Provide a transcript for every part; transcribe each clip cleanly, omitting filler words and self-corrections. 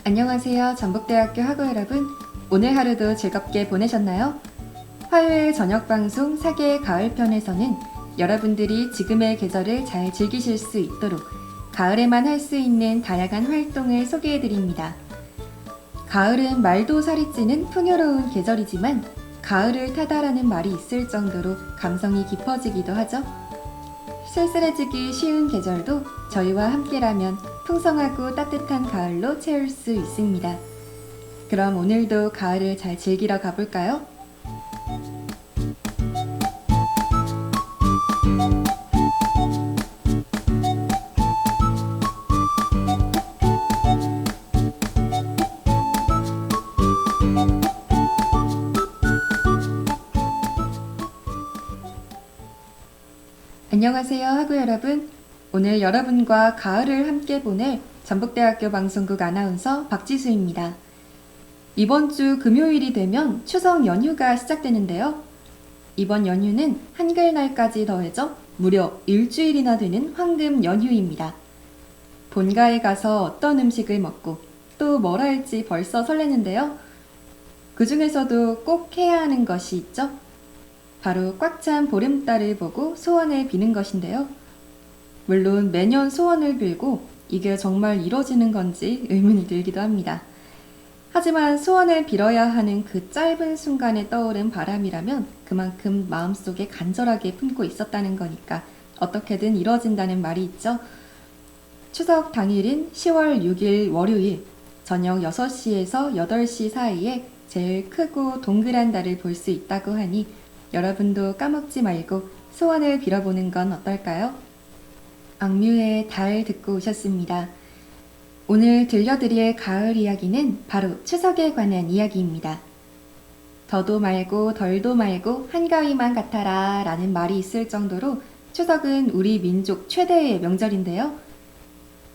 안녕하세요. 전북대학교 학우 여러분. 오늘 하루도 즐겁게 보내셨나요? 화요일 저녁 방송 사계의 가을편에서는 여러분들이 지금의 계절을 잘 즐기실 수 있도록 가을에만 할 수 있는 다양한 활동을 소개해드립니다. 가을은 말도 살이 찌는 풍요로운 계절이지만 가을을 타다라는 말이 있을 정도로 감성이 깊어지기도 하죠. 쓸쓸해지기 쉬운 계절도 저희와 함께라면 풍성하고 따뜻한 가을로 채울 수 있습니다. 그럼 오늘도 가을을 잘 즐기러 가볼까요? 안녕하세요, 학우 여러분. 오늘 여러분과 가을을 함께 보낼 전북대학교 방송국 아나운서 박지수입니다. 이번 주 금요일이 되면 추석 연휴가 시작되는데요. 이번 연휴는 한글날까지 더해져 무려 일주일이나 되는 황금 연휴입니다. 본가에 가서 어떤 음식을 먹고 또 뭘 할지 벌써 설레는데요. 그 중에서도 꼭 해야 하는 것이 있죠. 바로 꽉 찬 보름달을 보고 소원을 비는 것인데요. 물론 매년 소원을 빌고 이게 정말 이뤄지는 건지 의문이 들기도 합니다. 하지만 소원을 빌어야 하는 그 짧은 순간에 떠오른 바람이라면 그만큼 마음속에 간절하게 품고 있었다는 거니까 어떻게든 이뤄진다는 말이 있죠. 추석 당일인 10월 6일 월요일 저녁 6시에서 8시 사이에 제일 크고 동그란 달을 볼 수 있다고 하니 여러분도 까먹지 말고 소원을 빌어보는 건 어떨까요? 악뮤의 달 듣고 오셨습니다. 오늘 들려드릴 가을 이야기는 바로 추석에 관한 이야기입니다. 더도 말고 덜도 말고 한가위만 같아라 라는 말이 있을 정도로 추석은 우리 민족 최대의 명절인데요.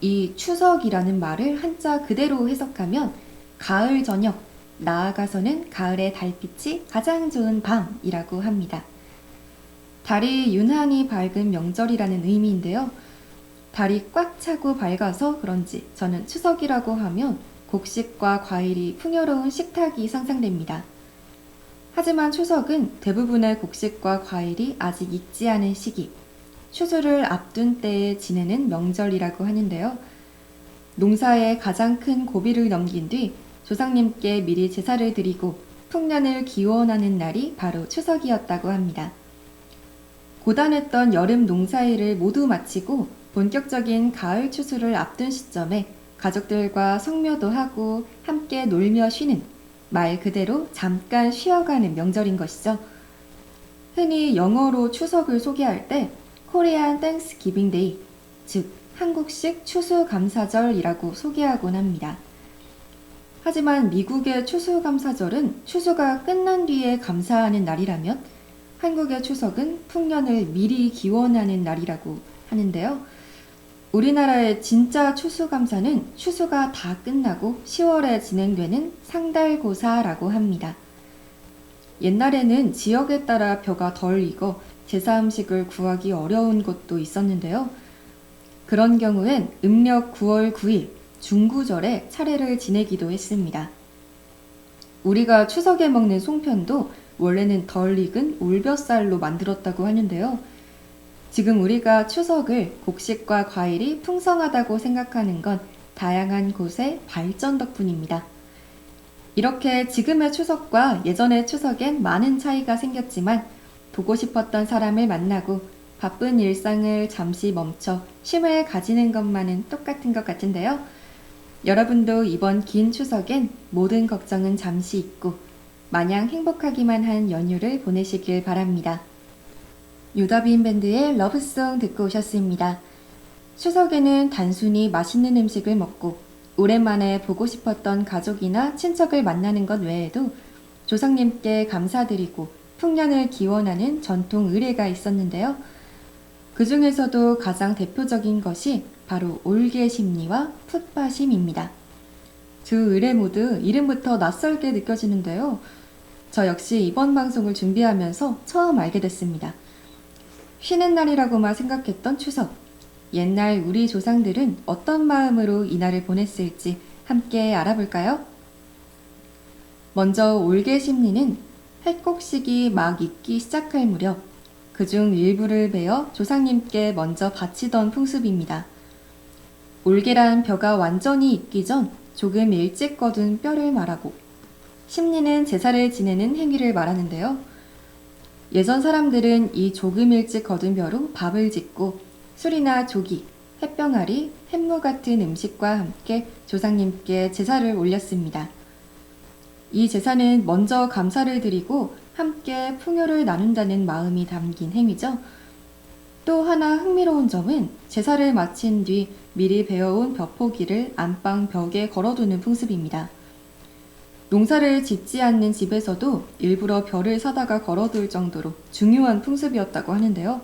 이 추석이라는 말을 한자 그대로 해석하면 가을 저녁, 나아가서는 가을의 달빛이 가장 좋은 밤이라고 합니다. 달이 유난히 밝은 명절이라는 의미인데요. 달이 꽉 차고 밝아서 그런지 저는 추석이라고 하면 곡식과 과일이 풍요로운 식탁이 상상됩니다. 하지만 추석은 대부분의 곡식과 과일이 아직 익지 않은 시기, 추수를 앞둔 때에 지내는 명절이라고 하는데요. 농사의 가장 큰 고비를 넘긴 뒤 조상님께 미리 제사를 드리고 풍년을 기원하는 날이 바로 추석이었다고 합니다. 고단했던 여름 농사일을 모두 마치고 본격적인 가을 추수를 앞둔 시점에 가족들과 성묘도 하고 함께 놀며 쉬는 말 그대로 잠깐 쉬어가는 명절인 것이죠. 흔히 영어로 추석을 소개할 때 코리안 땡스기빙 데이, 즉 한국식 추수감사절이라고 소개하곤 합니다. 하지만 미국의 추수감사절은 추수가 끝난 뒤에 감사하는 날이라면 한국의 추석은 풍년을 미리 기원하는 날이라고 하는데요. 우리나라의 진짜 추수감사는 추수가 다 끝나고 10월에 진행되는 상달고사라고 합니다. 옛날에는 지역에 따라 벼가 덜 익어 제사 음식을 구하기 어려운 곳도 있었는데요. 그런 경우엔 음력 9월 9일 중구절에 차례를 지내기도 했습니다. 우리가 추석에 먹는 송편도 원래는 덜 익은 올벼쌀로 만들었다고 하는데요. 지금 우리가 추석을 곡식과 과일이 풍성하다고 생각하는 건 다양한 곳의 발전 덕분입니다. 이렇게 지금의 추석과 예전의 추석엔 많은 차이가 생겼지만 보고 싶었던 사람을 만나고 바쁜 일상을 잠시 멈춰 쉼을 가지는 것만은 똑같은 것 같은데요. 여러분도 이번 긴 추석엔 모든 걱정은 잠시 잊고 마냥 행복하기만 한 연휴를 보내시길 바랍니다. 유다빈 밴드의 러브송 듣고 오셨습니다. 추석에는 단순히 맛있는 음식을 먹고 오랜만에 보고 싶었던 가족이나 친척을 만나는 것 외에도 조상님께 감사드리고 풍년을 기원하는 전통 의례가 있었는데요. 그 중에서도 가장 대표적인 것이 바로 올개심리와 풋바심입니다. 두 의례 모두 이름부터 낯설게 느껴지는데요. 저 역시 이번 방송을 준비하면서 처음 알게 됐습니다. 쉬는 날이라고만 생각했던 추석. 옛날 우리 조상들은 어떤 마음으로 이날을 보냈을지 함께 알아볼까요? 먼저 올개 심리는 햇곡식이 막 익기 시작할 무렵 그중 일부를 베어 조상님께 먼저 바치던 풍습입니다. 올개란 벼가 완전히 익기 전 조금 일찍 거둔 뼈를 말하고 심리는 제사를 지내는 행위를 말하는데요. 예전 사람들은 이 조금 일찍 거둔 벼로 밥을 짓고 술이나 조기, 햇병아리, 햇무 같은 음식과 함께 조상님께 제사를 올렸습니다. 이 제사는 먼저 감사를 드리고 함께 풍요를 나눈다는 마음이 담긴 행위죠. 또 하나 흥미로운 점은 제사를 마친 뒤 미리 베어온 벼포기를 안방 벽에 걸어두는 풍습입니다. 농사를 짓지 않는 집에서도 일부러 벼를 사다가 걸어둘 정도로 중요한 풍습이었다고 하는데요.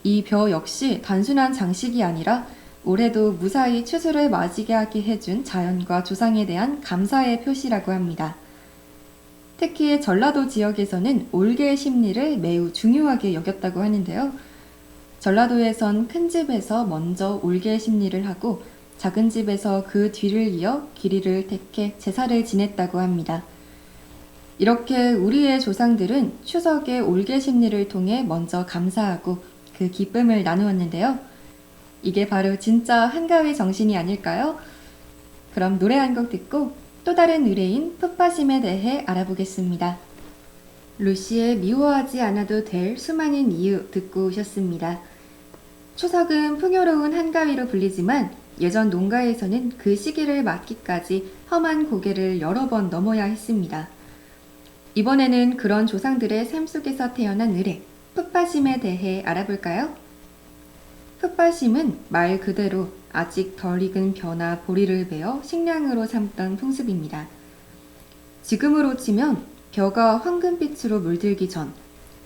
이 벼 역시 단순한 장식이 아니라 올해도 무사히 추수를 맞이게 하게 해준 자연과 조상에 대한 감사의 표시라고 합니다. 특히 전라도 지역에서는 올개 심리를 매우 중요하게 여겼다고 하는데요. 전라도에선 큰 집에서 먼저 올개 심리를 하고 작은 집에서 그 뒤를 이어 길이를 택해 제사를 지냈다고 합니다. 이렇게 우리의 조상들은 추석에 올개 심리를 통해 먼저 감사하고 그 기쁨을 나누었는데요. 이게 바로 진짜 한가위 정신이 아닐까요? 그럼 노래 한 곡 듣고 또 다른 의뢰인 풋바심에 대해 알아보겠습니다. 루시의 미워하지 않아도 될 수많은 이유 듣고 오셨습니다. 추석은 풍요로운 한가위로 불리지만 예전 농가에서는 그 시기를 맞기까지 험한 고개를 여러 번 넘어야 했습니다. 이번에는 그런 조상들의 삶 속에서 태어난 의뢰, 풋바심에 대해 알아볼까요? 풋바심은 말 그대로 아직 덜 익은 벼나 보리를 베어 식량으로 삼던 풍습입니다. 지금으로 치면 벼가 황금빛으로 물들기 전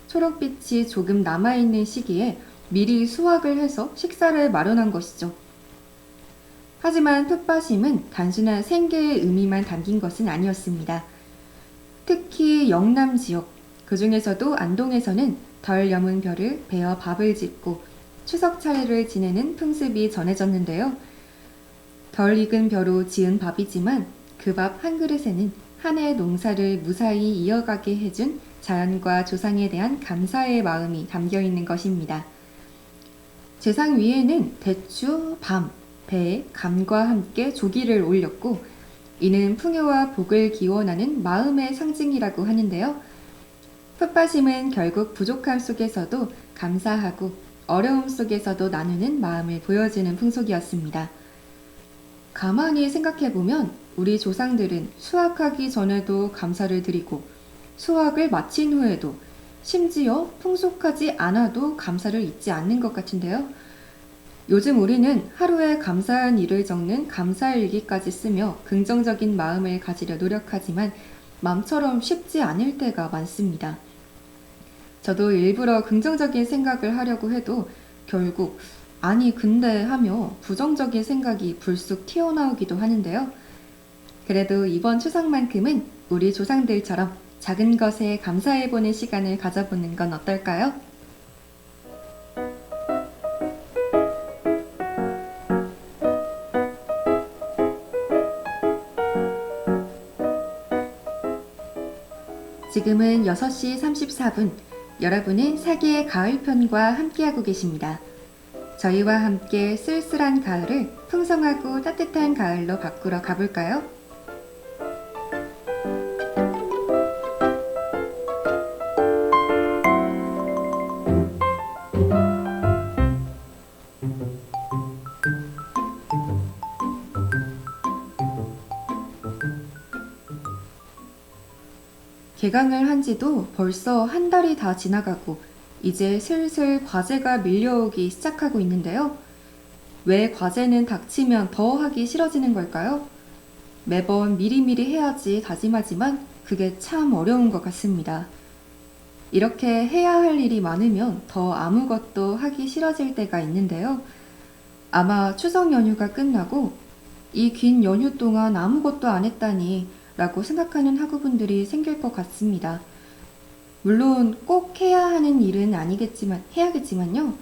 초록빛이 조금 남아있는 시기에 미리 수확을 해서 식사를 마련한 것이죠. 하지만 풋바심은 단순한 생계의 의미만 담긴 것은 아니었습니다. 특히 영남 지역, 그 중에서도 안동에서는 덜 여문 벼를 베어 밥을 짓고 추석 차례를 지내는 풍습이 전해졌는데요. 덜 익은 벼로 지은 밥이지만 그 밥 한 그릇에는 한 해 농사를 무사히 이어가게 해준 자연과 조상에 대한 감사의 마음이 담겨 있는 것입니다. 제상 위에는 대추, 밤, 배, 감과 함께 조기를 올렸고 이는 풍요와 복을 기원하는 마음의 상징이라고 하는데요. 풋바심은 결국 부족함 속에서도 감사하고 어려움 속에서도 나누는 마음을 보여주는 풍속이었습니다. 가만히 생각해보면 우리 조상들은 수확하기 전에도 감사를 드리고 수확을 마친 후에도 심지어 풍속하지 않아도 감사를 잊지 않는 것 같은데요. 요즘 우리는 하루에 감사한 일을 적는 감사일기까지 쓰며 긍정적인 마음을 가지려 노력하지만 마음처럼 쉽지 않을 때가 많습니다. 저도 일부러 긍정적인 생각을 하려고 해도 결국 아니 근데 하며 부정적인 생각이 불쑥 튀어나오기도 하는데요. 그래도 이번 추석만큼은 우리 조상들처럼 작은 것에 감사해보는 시간을 가져보는 건 어떨까요? 지금은 6시 34분, 여러분은 사기의 가을편과 함께하고 계십니다. 저희와 함께 쓸쓸한 가을을 풍성하고 따뜻한 가을로 바꾸러 가볼까요? 개강을 한 지도 벌써 한 달이 다 지나가고 이제 슬슬 과제가 밀려오기 시작하고 있는데요. 왜 과제는 닥치면 더 하기 싫어지는 걸까요? 매번 미리미리 해야지 다짐하지만 그게 참 어려운 것 같습니다. 이렇게 해야 할 일이 많으면 더 아무것도 하기 싫어질 때가 있는데요. 아마 추석 연휴가 끝나고 이 긴 연휴 동안 아무것도 안 했다니 라고 생각하는 학우분들이 생길 것 같습니다. 물론 꼭 해야 하는 일은 아니겠지만 해야겠지만요.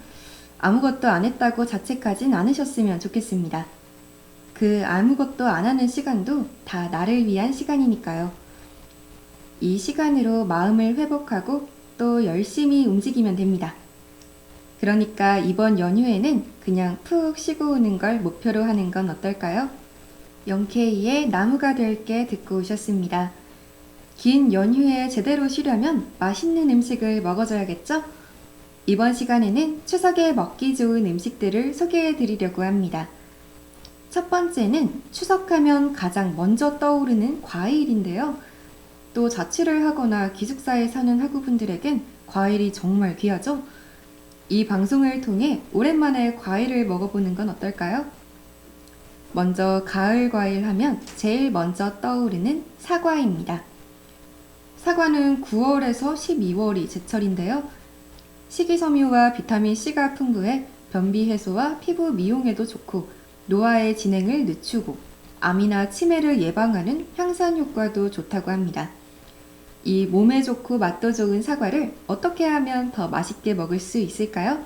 아무것도 안 했다고 자책하진 않으셨으면 좋겠습니다. 그 아무것도 안 하는 시간도 다 나를 위한 시간이니까요. 이 시간으로 마음을 회복하고 또 열심히 움직이면 됩니다. 그러니까 이번 연휴에는 그냥 푹 쉬고 오는 걸 목표로 하는 건 어떨까요? 영케이의 나무가 될게 듣고 오셨습니다. 긴 연휴에 제대로 쉬려면 맛있는 음식을 먹어줘야겠죠? 이번 시간에는 추석에 먹기 좋은 음식들을 소개해 드리려고 합니다. 첫 번째는 추석하면 가장 먼저 떠오르는 과일인데요. 또 자취를 하거나 기숙사에 사는 학우분들에겐 과일이 정말 귀하죠? 이 방송을 통해 오랜만에 과일을 먹어보는 건 어떨까요? 먼저 가을 과일 하면 제일 먼저 떠오르는 사과입니다. 사과는 9월에서 12월이 제철인데요. 식이섬유와 비타민C가 풍부해 변비 해소와 피부 미용에도 좋고 노화의 진행을 늦추고 암이나 치매를 예방하는 향산 효과도 좋다고 합니다. 이 몸에 좋고 맛도 좋은 사과를 어떻게 하면 더 맛있게 먹을 수 있을까요?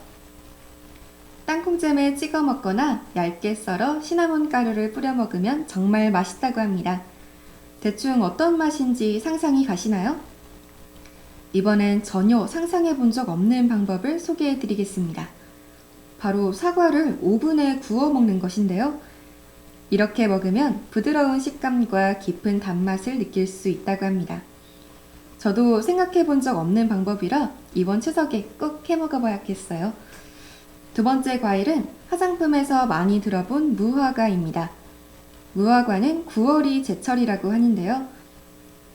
땅콩잼에 찍어 먹거나 얇게 썰어 시나몬 가루를 뿌려 먹으면 정말 맛있다고 합니다. 대충 어떤 맛인지 상상이 가시나요? 이번엔 전혀 상상해 본 적 없는 방법을 소개해 드리겠습니다. 바로 사과를 오븐에 구워 먹는 것인데요. 이렇게 먹으면 부드러운 식감과 깊은 단맛을 느낄 수 있다고 합니다. 저도 생각해 본 적 없는 방법이라 이번 추석에 꼭 해 먹어봐야겠어요. 두 번째 과일은 화장품에서 많이 들어본 무화과입니다. 무화과는 9월이 제철이라고 하는데요.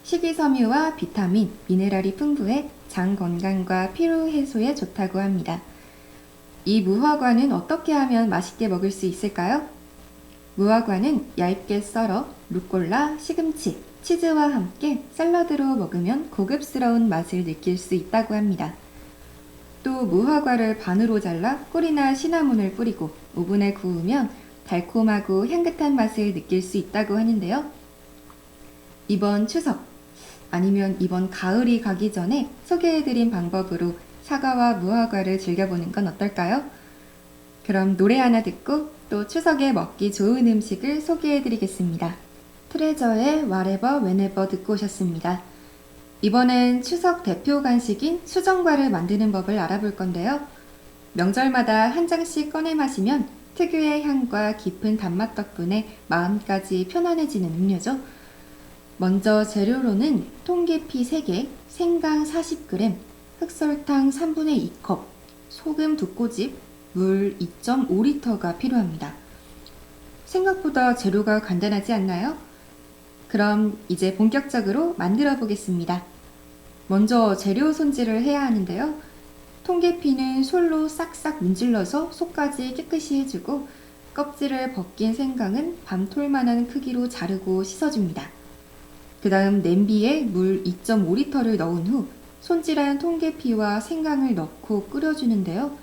식이섬유와 비타민, 미네랄이 풍부해 장 건강과 피로 해소에 좋다고 합니다. 이 무화과는 어떻게 하면 맛있게 먹을 수 있을까요? 무화과는 얇게 썰어 루꼴라, 시금치, 치즈와 함께 샐러드로 먹으면 고급스러운 맛을 느낄 수 있다고 합니다. 또 무화과를 반으로 잘라 꿀이나 시나몬을 뿌리고 오븐에 구우면 달콤하고 향긋한 맛을 느낄 수 있다고 하는데요. 이번 추석 아니면 이번 가을이 가기 전에 소개해드린 방법으로 사과와 무화과를 즐겨보는 건 어떨까요? 그럼 노래 하나 듣고 또 추석에 먹기 좋은 음식을 소개해드리겠습니다. 트레저의 Whatever Whenever 듣고 오셨습니다. 이번엔 추석 대표 간식인 수정과를 만드는 법을 알아볼 건데요. 명절마다 한 장씩 꺼내 마시면 특유의 향과 깊은 단맛 덕분에 마음까지 편안해지는 음료죠. 먼저 재료로는 통계피 3개, 생강 40g, 흑설탕 3분의 2컵, 소금 2꼬집, 물 2.5리터가 필요합니다. 생각보다 재료가 간단하지 않나요? 그럼 이제 본격적으로 만들어 보겠습니다. 먼저 재료 손질을 해야 하는데요. 통계피는 솔로 싹싹 문질러서 속까지 깨끗이 해주고 껍질을 벗긴 생강은 밤톨만한 크기로 자르고 씻어줍니다. 그 다음 냄비에 물 2.5리터를 넣은 후 손질한 통계피와 생강을 넣고 끓여주는데요.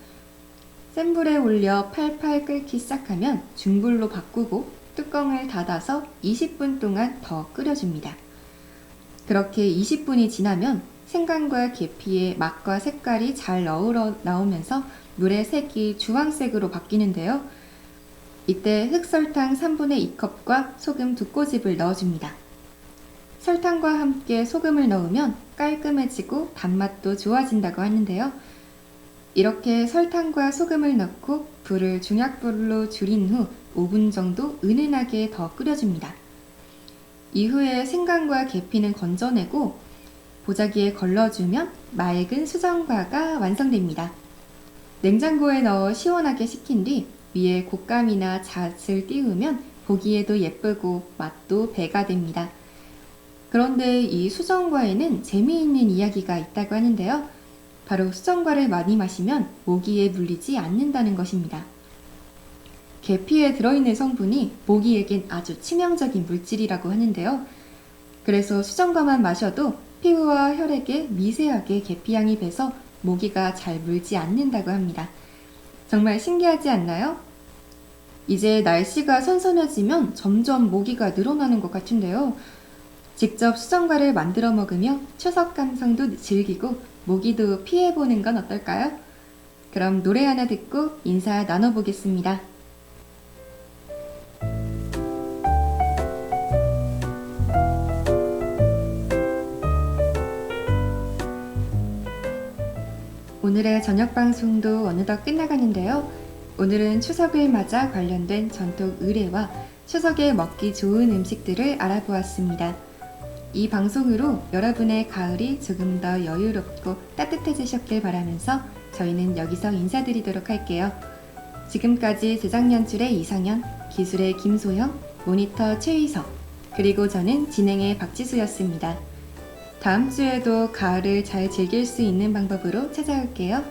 센 불에 올려 팔팔 끓기 시작하면 중불로 바꾸고 뚜껑을 닫아서 20분 동안 더 끓여줍니다. 그렇게 20분이 지나면 생강과 계피의 맛과 색깔이 잘 나오면서 물의 색이 주황색으로 바뀌는데요. 이때 흑설탕 3분의 2컵과 소금 2꼬집을 넣어줍니다. 설탕과 함께 소금을 넣으면 깔끔해지고 단맛도 좋아진다고 하는데요. 이렇게 설탕과 소금을 넣고 불을 중약불로 줄인 후 5분 정도 은은하게 더 끓여줍니다. 이후에 생강과 계피는 건져내고 보자기에 걸러주면 맑은 수정과가 완성됩니다. 냉장고에 넣어 시원하게 식힌 뒤 위에 곶감이나 잣을 띄우면 보기에도 예쁘고 맛도 배가 됩니다. 그런데 이 수정과에는 재미있는 이야기가 있다고 하는데요. 바로 수정과를 많이 마시면 모기에 물리지 않는다는 것입니다. 계피에 들어있는 성분이 모기에겐 아주 치명적인 물질이라고 하는데요. 그래서 수정과만 마셔도 피부와 혈액에 미세하게 계피향이 배서 모기가 잘 물지 않는다고 합니다. 정말 신기하지 않나요? 이제 날씨가 선선해지면 점점 모기가 늘어나는 것 같은데요. 직접 수정과를 만들어 먹으며 추석 감성도 즐기고 모기도 피해보는 건 어떨까요? 그럼 노래 하나 듣고 인사 나눠보겠습니다. 오늘의 저녁 방송도 어느덧 끝나가는데요. 오늘은 추석을 맞아 관련된 전통 의례와 추석에 먹기 좋은 음식들을 알아보았습니다. 이 방송으로 여러분의 가을이 조금 더 여유롭고 따뜻해지셨길 바라면서 저희는 여기서 인사드리도록 할게요. 지금까지 제작 연출의 이상현, 기술의 김소영, 모니터 최희석, 그리고 저는 진행의 박지수였습니다. 다음 주에도 가을을 잘 즐길 수 있는 방법으로 찾아올게요.